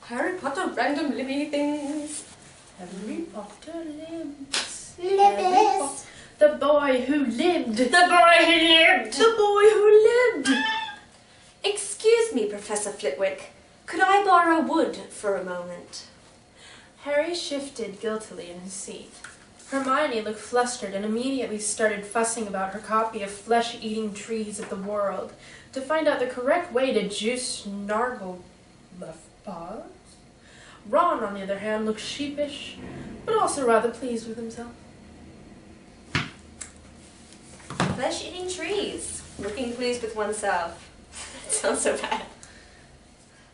Harry Potter random Libby things. Harry Potter lives. Libbed. The boy who lived. The boy who lived. The boy who lived. Excuse me, Professor Flitwick. Could I borrow wood for a moment? Harry shifted guiltily in his seat. Hermione looked flustered and immediately started fussing about her copy of Flesh-Eating Trees of the World to find out the correct way to juice Snarglepuffs. Ron, on the other hand, looked sheepish, but also rather pleased with himself. Flesh-eating trees. Looking pleased with oneself. That sounds so bad.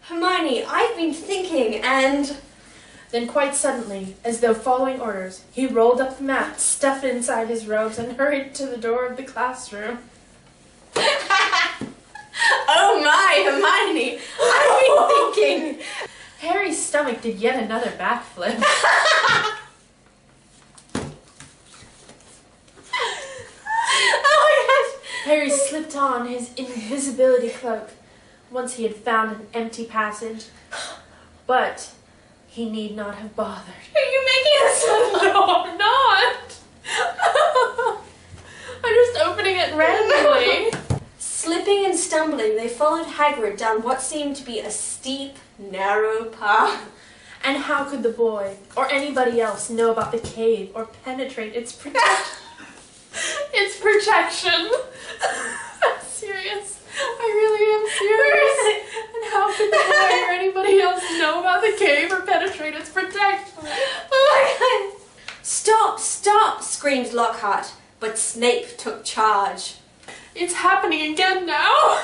Hermione, I've been thinking and... Then quite suddenly, as though following orders, he rolled up the mat, stuffed it inside his robes, and hurried to the door of the classroom. Oh my, Hermione! I've been thinking! Harry's stomach did yet another backflip. Oh my gosh! Harry slipped on his invisibility cloak once he had found an empty passage, but he need not have bothered. Are you making this up? No, I'm not! I'm just opening it randomly. Slipping and stumbling, they followed Hagrid down what seemed to be a steep, narrow path. And how could the boy, or anybody else, know about the cave or penetrate its protection? Its protection. I'm serious. I really am serious. And how could the boy or anybody else know about the cave or penetrate its protection? Oh my god! Stop, stop, screamed Lockhart, but Snape took charge. It's happening again now.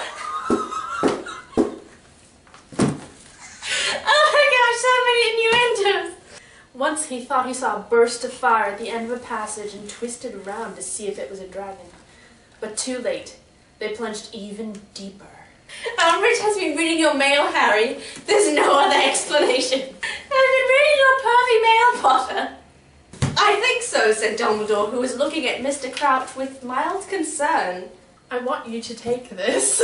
Oh my gosh, so many innuendos! Once he thought he saw a burst of fire at the end of a passage and twisted around to see if it was a dragon. But too late. They plunged even deeper. Umbridge has been reading your mail, Harry. There's no other explanation. I've been reading your pervy mail, Potter. I think so, said Dumbledore, who was looking at Mr. Crouch with mild concern. I want you to take this.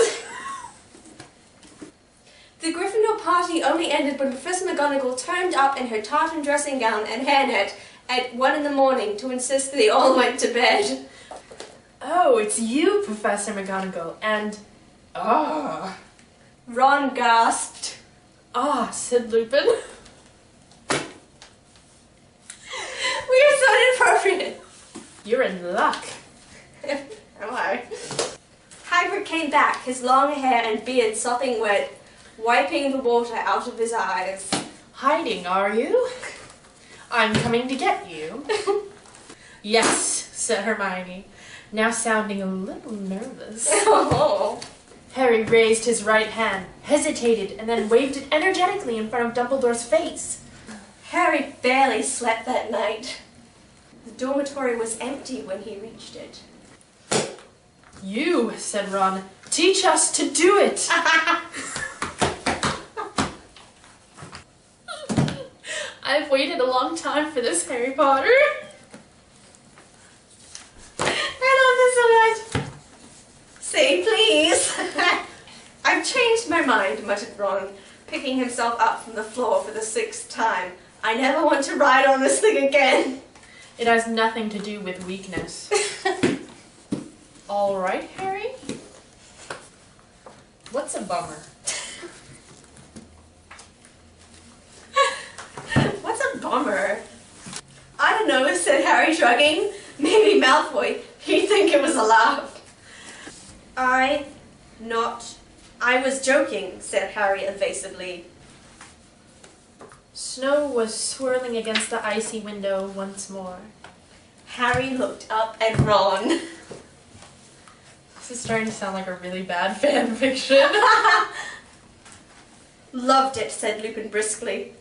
The Gryffindor party only ended when Professor McGonagall turned up in her tartan dressing gown and hairnet at 1 a.m. to insist that they all went to bed. Oh, it's you, Professor McGonagall, and... ah. Ron gasped. Ah, said Lupin. We are so inappropriate. You're in luck. Am I? Hagrid came back, his long hair and beard sopping wet, wiping the water out of his eyes. Hiding, are you? I'm coming to get you. Yes, said Hermione, now sounding a little nervous. Oh. Harry raised his right hand, hesitated, and then waved it energetically in front of Dumbledore's face. Harry barely slept that night. The dormitory was empty when he reached it. You, said Ron, teach us to do it. I've waited a long time for this, Harry Potter. I love this so much. Say please. I've changed my mind, muttered Ron, picking himself up from the floor for the 6th time. I never want to ride on this thing again. It has nothing to do with weakness. All right, Harry? What's a bummer? What's a bummer? I don't know, said Harry, shrugging. Maybe Malfoy. He'd think it was a laugh. I was joking, said Harry evasively. Snow was swirling against the icy window once more. Harry looked up at Ron. This is starting to sound like a really bad fan fiction. Loved it, said Lupin briskly.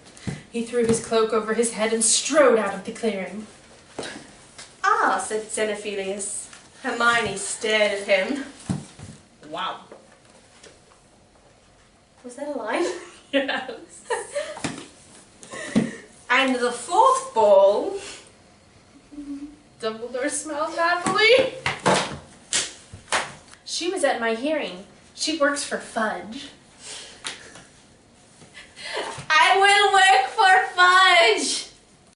He threw his cloak over his head and strode out of the clearing. Ah, said Xenophilius. Hermione stared at him. Wow. Was that a line? Yes. And the 4th ball... Dumbledore smiled happily. She was at my hearing. She works for Fudge.